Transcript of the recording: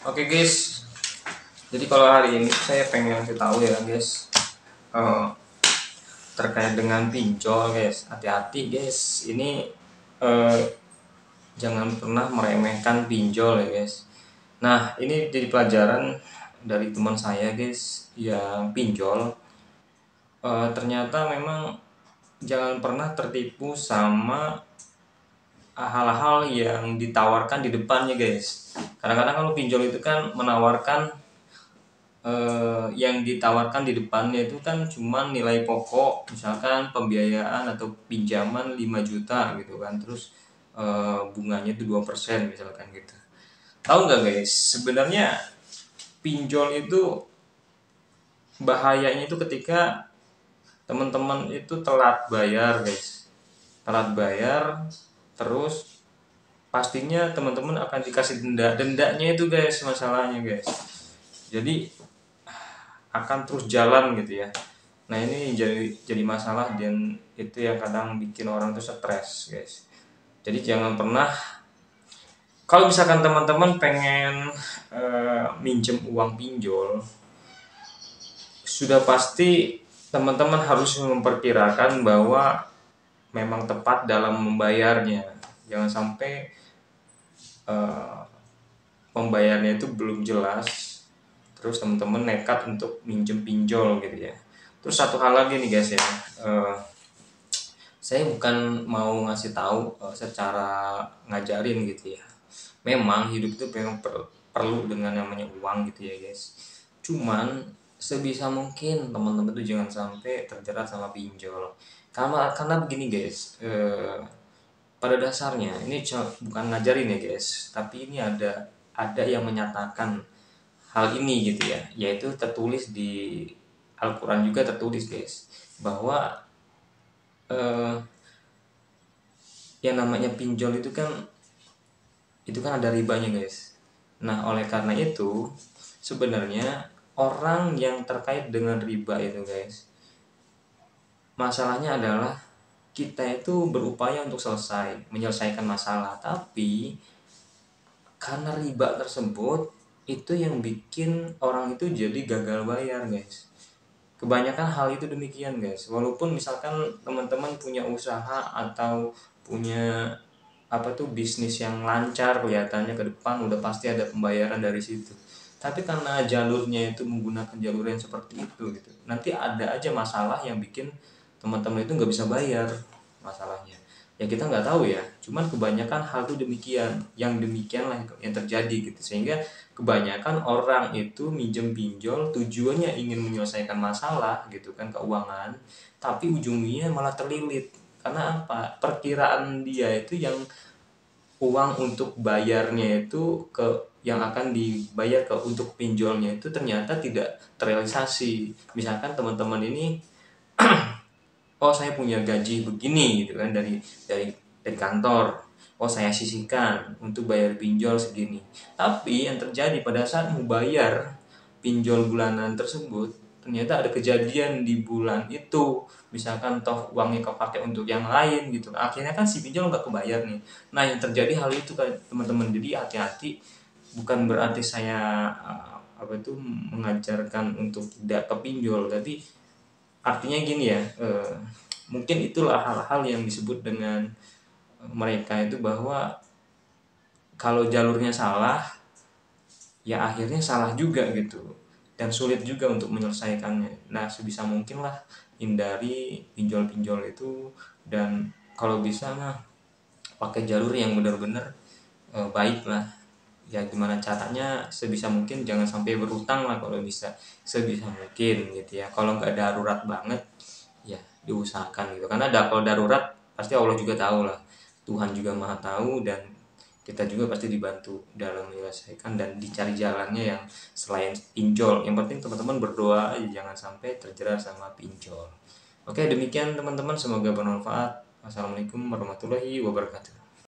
Oke guys, jadi kalau hari ini saya pengen kasih tahu ya guys, eh, terkait dengan pinjol guys. Hati-hati guys, ini eh, jangan pernah meremehkan pinjol ya guys. Nah ini jadi pelajaran dari teman saya guys yang pinjol. Ternyata memang jangan pernah tertipu sama hal-hal yang ditawarkan di depannya guys. Kadang-kadang kalau pinjol itu kan menawarkan yang ditawarkan di depannya itu kan cuma nilai pokok, misalkan pembiayaan atau pinjaman 5 juta gitu kan, terus bunganya itu 2% misalkan gitu. Tahu nggak guys, sebenarnya pinjol itu bahayanya itu ketika teman-teman itu telat bayar guys, telat bayar, terus pastinya teman-teman akan dikasih dendanya itu guys, masalahnya guys. Jadi akan terus jalan gitu ya. Nah ini jadi masalah, dan itu yang kadang bikin orang tuh stres guys. Jadi jangan pernah, kalau misalkan teman-teman pengen minjem uang pinjol, sudah pasti teman-teman harus memperkirakan bahwa memang tepat dalam membayarnya. Jangan sampai eh, pembayarannya itu belum jelas, terus teman-teman nekat untuk minjem pinjol gitu ya. Terus satu hal lagi nih guys ya, saya bukan mau ngasih tahu secara ngajarin gitu ya. Memang hidup itu memang perlu dengan namanya uang gitu ya guys. Cuman sebisa mungkin teman-teman tuh jangan sampai terjerat sama pinjol. Karena begini guys, pada dasarnya ini bukan ngajarin ya guys, tapi ini ada yang menyatakan hal ini gitu ya, yaitu tertulis di Al-Quran juga tertulis guys, bahwa eh, yang namanya pinjol itu kan ada ribanya guys. Nah oleh karena itu sebenarnya orang yang terkait dengan riba itu guys, masalahnya adalah kita itu berupaya untuk menyelesaikan masalah, tapi karena riba tersebut itu yang bikin orang itu jadi gagal bayar guys. Kebanyakan hal itu demikian guys. Walaupun misalkan teman-teman punya usaha atau punya apa tuh bisnis yang lancar, kelihatannya ke depan udah pasti ada pembayaran dari situ. Tapi karena jalurnya itu menggunakan jalur yang seperti itu gitu, nanti ada aja masalah yang bikin teman-teman itu nggak bisa bayar masalahnya. Ya kita nggak tahu ya, cuman kebanyakan hal itu demikianlah yang terjadi gitu, sehingga kebanyakan orang itu minjem pinjol tujuannya ingin menyelesaikan masalah gitu kan, keuangan, tapi ujungnya malah terlilit. Karena apa? Perkiraan dia itu yang uang untuk bayarnya itu ke yang akan dibayar ke untuk pinjolnya itu ternyata tidak terrealisasi. Misalkan teman-teman ini oh saya punya gaji begini gitu kan, dari kantor, oh saya sisihkan untuk bayar pinjol segini, tapi yang terjadi pada saat mau bayar pinjol bulanan tersebut, ternyata ada kejadian di bulan itu, misalkan toh uangnya kepake untuk yang lain gitu, akhirnya kan si pinjol nggak kebayar nih. Nah yang terjadi hal itu kan teman-teman, jadi hati-hati. Bukan berarti saya apa itu mengajarkan untuk tidak ke pinjol, tapi artinya gini ya, mungkin itulah hal-hal yang disebut dengan mereka itu, bahwa kalau jalurnya salah ya akhirnya salah juga gitu, dan sulit juga untuk menyelesaikannya. Nah sebisa mungkin lah hindari pinjol-pinjol itu, dan kalau bisa mah pakai jalur yang benar-benar baik lah. Ya gimana caranya, sebisa mungkin jangan sampai berutang lah kalau bisa, sebisa mungkin gitu ya. Kalau nggak darurat banget ya diusahakan gitu, karena kalau darurat pasti Allah juga tahu lah, Tuhan juga maha tahu, dan kita juga pasti dibantu dalam menyelesaikan dan dicari jalannya yang selain pinjol. Yang penting teman-teman berdoa aja jangan sampai terjerat sama pinjol. Oke demikian teman-teman, semoga bermanfaat. Wassalamualaikum warahmatullahi wabarakatuh.